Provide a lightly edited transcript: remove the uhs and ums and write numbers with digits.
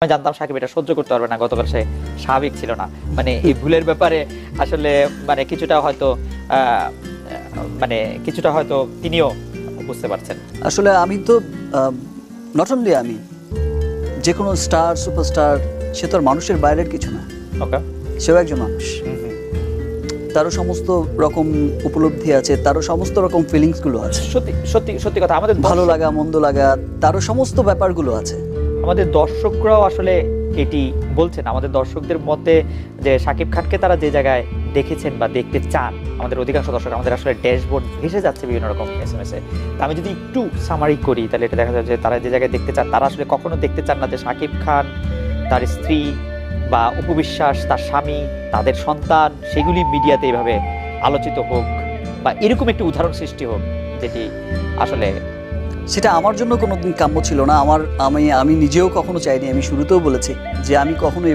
আমি জানতাম সাকিব এটা সহ্য করতে পারবে না, গতকাল সে স্বাভাবিক ছিল না। মানে এই ভুলের ব্যাপারে আসলে মানে কিছুটা হয়তো তিনিও বুঝতে পারছেন। আসলে আমি তো নট অনলি আমি, যে কোনো স্টার সুপারস্টার সে তো আর মানুষের বাইরের কিছু না, ওকে, সেও একজন মানুষ। তারও সমস্ত রকম উপলব্ধি আছে, তারও সমস্ত রকম ফিলিংসগুলো আছে, সত্যি সত্যি সত্যি কথা। আমাদের ভালো লাগা মন্দ লাগা, তারও সমস্ত ব্যাপারগুলো আছে। আমাদের দর্শকরাও আসলে এটি বলছেন, আমাদের দর্শকদের মতে যে শাকিব খানকে তারা যে জায়গায় দেখেছেন বা দেখতে চান, আমাদের অধিকাংশ দর্শক আমাদের আসলে ড্যাশবোর্ড ভেসে যাচ্ছে বিভিন্ন রকম SMS এ। আমি যদি একটু সামারি করি তাহলে এটা দেখা যায় যে তারা যে জায়গায় দেখতে চান, তারা আসলে কখনো দেখতে চান না যে শাকিব খান, তার স্ত্রী বা অপু বিশ্বাস, তার স্বামী, তাদের সন্তান, সেগুলি মিডিয়াতে এইভাবে আলোচিত হোক বা এরকম একটি উদাহরণ সৃষ্টি হোক, যেটি আসলে সেটা আমার জন্য কোনোদিন কাম্য ছিল না। আমি নিজেও কখনো চাইনি। আমি শুরুতেও বলেছি যে আমি কখনো